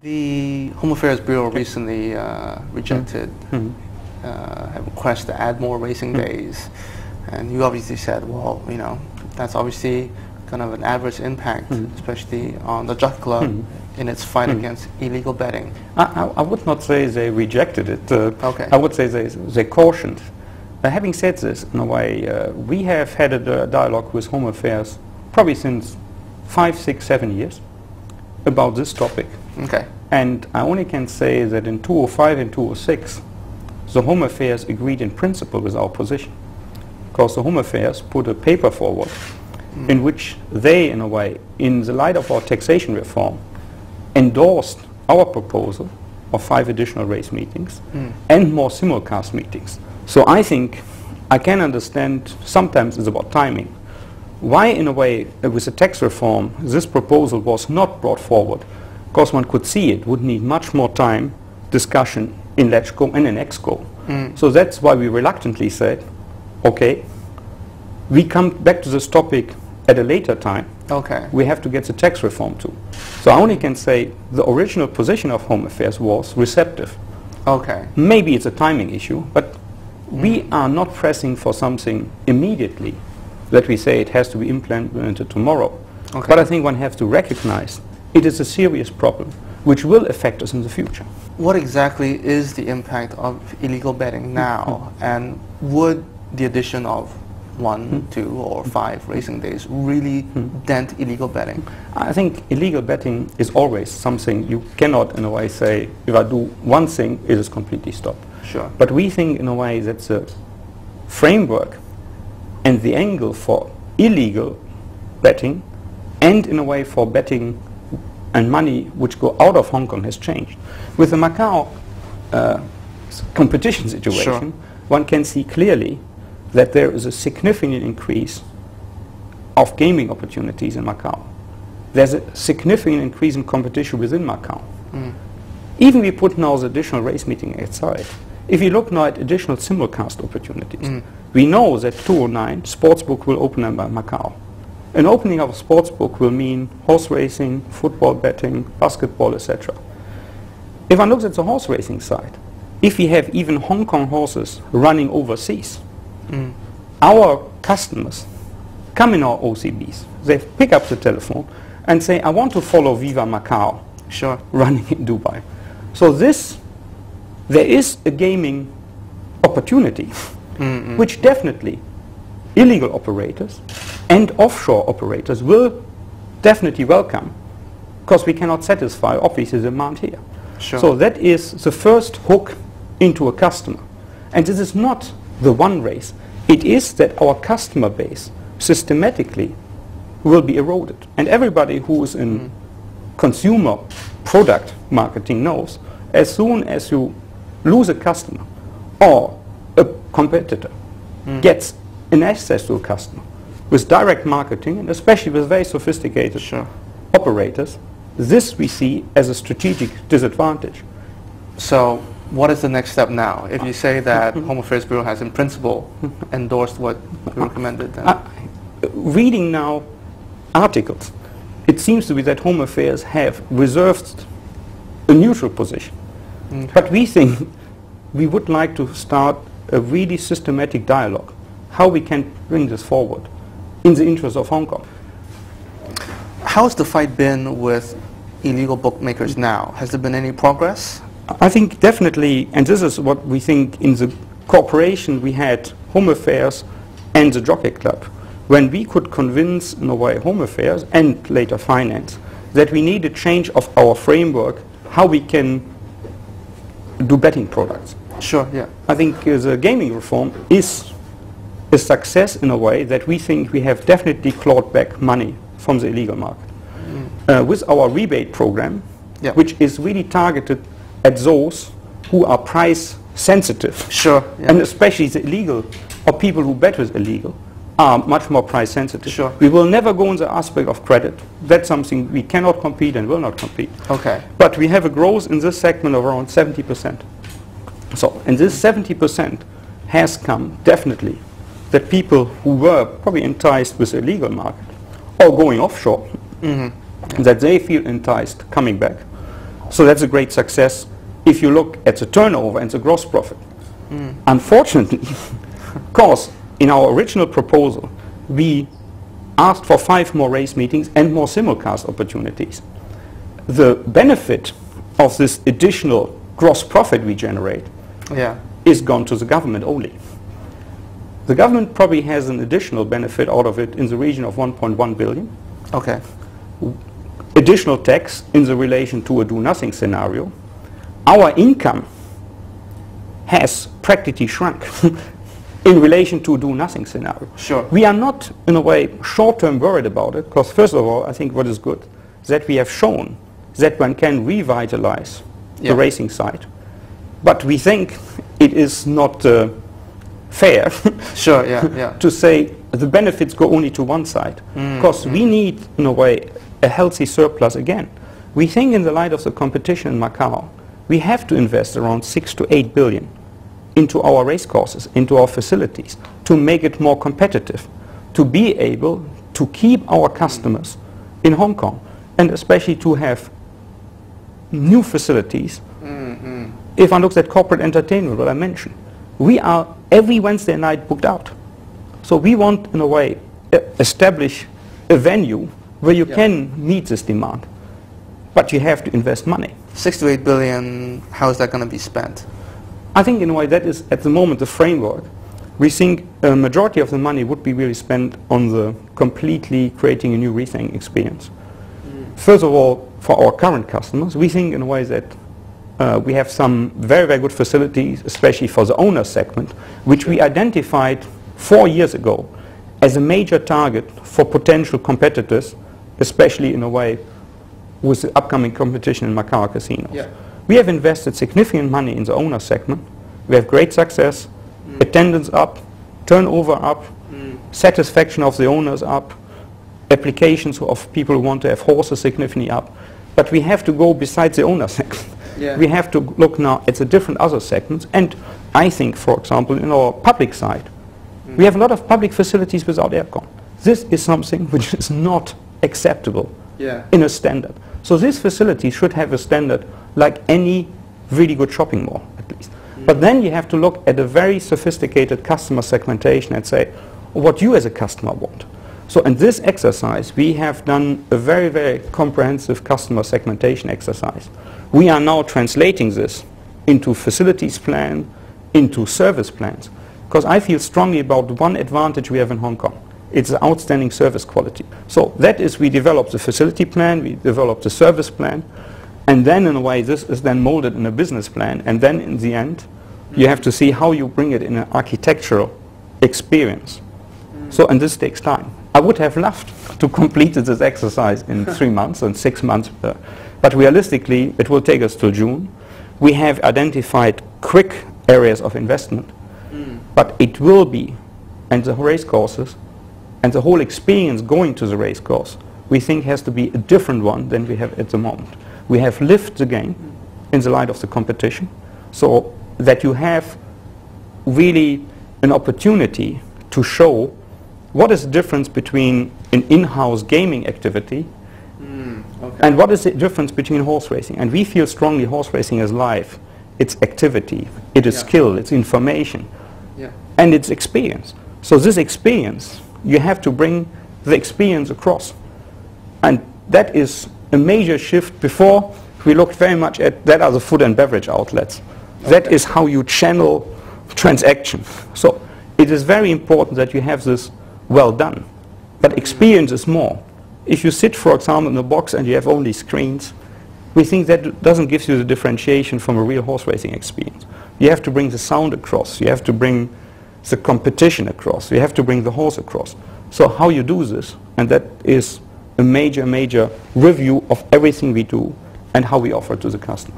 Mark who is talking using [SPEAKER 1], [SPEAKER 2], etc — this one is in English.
[SPEAKER 1] The Home Affairs Bureau recently rejected a request to add more racing days, and you obviously said, well, you know, that's obviously kind of an adverse impact, especially on the Jockey Club in its fight against illegal betting.
[SPEAKER 2] I would not say they rejected it.
[SPEAKER 1] Okay.
[SPEAKER 2] I would say they cautioned. Having said this, in a way, we have had a dialogue with Home Affairs probably since 5, 6, 7 years about this topic.
[SPEAKER 1] Okay.
[SPEAKER 2] And I only can say that in 2005 and 2006, the Home Affairs agreed in principle with our position. Because the Home Affairs put a paper forward in which they, in a way, in the light of our taxation reform, endorsed our proposal of 5 additional race meetings and more simulcast meetings. So I think I can understand, sometimes it's about timing, why, in a way, with the tax reform, this proposal was not brought forward. Because one could see it would need much more time, discussion in LegCo and in ExCo. So that's why we reluctantly said, okay, we come back to this topic at a later time.
[SPEAKER 1] Okay.
[SPEAKER 2] We have to get the tax reform too. So I only can say the original position of Home Affairs was receptive.
[SPEAKER 1] Okay.
[SPEAKER 2] Maybe it's a timing issue, but we are not pressing for something immediately that we say it has to be implemented tomorrow.
[SPEAKER 1] Okay.
[SPEAKER 2] But I think one has to recognize it is a serious problem which will affect us in the future.
[SPEAKER 1] What exactly is the impact of illegal betting now, and would the addition of 1, 2, or 5 racing days really dent illegal betting?
[SPEAKER 2] I think illegal betting is always something you cannot, in a way, say, if I do one thing, it is completely stopped.
[SPEAKER 1] Sure.
[SPEAKER 2] But we think, in a way, that the framework and the angle for illegal betting and, in a way, for betting and money which go out of Hong Kong has changed. With the Macau competition situation, one can see clearly that there is a significant increase of gaming opportunities in Macau. There's a significant increase in competition within Macau. Even we put now the additional race meeting aside. If you look now at additional simulcast opportunities, we know that 2009 Sportsbook will open in Macau. An opening of a sportsbook will mean horse racing, football betting, basketball, etc. If one looks at the horse racing side, if we have even Hong Kong horses running overseas, our customers come in our OCBs, they pick up the telephone and say, I want to follow Viva Macau running in Dubai. So there is a gaming opportunity which definitely illegal operators and offshore operators will definitely welcome, because we cannot satisfy obviously the demand here. So that is the first hook into a customer. And this is not the one race. It is that our customer base systematically will be eroded. And everybody who is in consumer product marketing knows, as soon as you lose a customer or a competitor gets an access to a customer with direct marketing, and especially with very sophisticated operators, this we see as a strategic disadvantage.
[SPEAKER 1] So what is the next step now? If you say that Home Affairs Bureau has in principle endorsed what you recommended, then
[SPEAKER 2] reading now articles, it seems to be that Home Affairs have reserved a neutral position. But we think we would like to start a really systematic dialogue how we can bring this forward in the interest of Hong Kong.
[SPEAKER 1] How's the fight been with illegal bookmakers now? Has there been any progress?
[SPEAKER 2] I think definitely, and this is what we think in the cooperation we had, Home Affairs and the Jockey Club, when we could convince, in a way, Home Affairs and later Finance, that we need a change of our framework, how we can do betting products. I think the gaming reform is a success in a way that we think we have definitely clawed back money from the illegal market. With our rebate program, which is really targeted at those who are price sensitive, and especially the illegal or people who bet with illegal are much more price sensitive. We will never go in the aspect of credit. That's something we cannot compete and will not compete. But we have a growth in this segment of around 70%. So, and this 70% has come definitely that people who were probably enticed with the illegal market or going offshore, that they feel enticed coming back. So that's a great success if you look at the turnover and the gross profit. Unfortunately, of course, in our original proposal, we asked for 5 more race meetings and more simulcast opportunities. The benefit of this additional gross profit we generate is gone to the government only. The government probably has an additional benefit out of it in the region of 1.1 billion.
[SPEAKER 1] Okay.
[SPEAKER 2] Additional tax in the relation to a do-nothing scenario. Our income has practically shrunk in relation to a do-nothing scenario.
[SPEAKER 1] Sure.
[SPEAKER 2] We are not, in a way, short-term worried about it, because first of all, I think what is good is that we have shown that one can revitalize the racing side. But we think it is not fair
[SPEAKER 1] sure,
[SPEAKER 2] to say the benefits go only to one side. Because we need, in a way, a healthy surplus again. We think in the light of the competition in Macau, we have to invest around 6 to 8 billion into our race courses, into our facilities, to make it more competitive, to be able to keep our customers in Hong Kong, and especially to have new facilities. If one looks at corporate entertainment, what I mentioned, we are every Wednesday night booked out. So we want, in a way, establish a venue where you can meet this demand, but you have to invest money.
[SPEAKER 1] 6 to 8 billion, how is that going to be spent?
[SPEAKER 2] I think in a way that is at the moment the framework. We think a majority of the money would be really spent on the completely creating a new racing experience. First of all, for our current customers, we think in a way that we have some very, very good facilities, especially for the owner segment, which we identified 4 years ago as a major target for potential competitors, especially in a way with the upcoming competition in Macau casinos. We have invested significant money in the owner segment. We have great success, attendance up, turnover up, satisfaction of the owners up, applications of people who want to have horses significantly up. But we have to go besides the owner segment. We have to look now at the different other segments. And I think, for example, in our public side, we have a lot of public facilities without aircon. This is something which is not acceptable in a standard. So this facility should have a standard like any really good shopping mall, at least. But then you have to look at a very sophisticated customer segmentation and say, what you as a customer want. So in this exercise, we have done a very, very comprehensive customer segmentation exercise. We are now translating this into facilities plan, into service plans, because I feel strongly about one advantage we have in Hong Kong. It's the outstanding service quality. So that is, we develop the facility plan, we develop the service plan, and then in a way this is then molded in a business plan, and then in the end you have to see how you bring it in an architectural experience. So, and this takes time. I would have loved to complete this exercise in 3 months and 6 months, but realistically it will take us till June. We have identified quick areas of investment, but it will be, and the race courses and the whole experience going to the race course, we think has to be a different one than we have at the moment. We have lived the game in the light of the competition, so that you have really an opportunity to show what is the difference between an in-house gaming activity and what is the difference between horse racing. And we feel strongly horse racing is life. It's activity, it is skill, it's information, and it's experience. So this experience, you have to bring the experience across. And that is a major shift. Before, we looked very much at that are the food and beverage outlets. That is how you channel transaction. So it is very important that you have this well done. But experience is more. If you sit, for example, in a box and you have only screens, we think that doesn't give you the differentiation from a real horse racing experience. You have to bring the sound across. You have to bring the competition across. You have to bring the horse across. So how you do this, and that is a major, major review of everything we do and how we offer to the customer.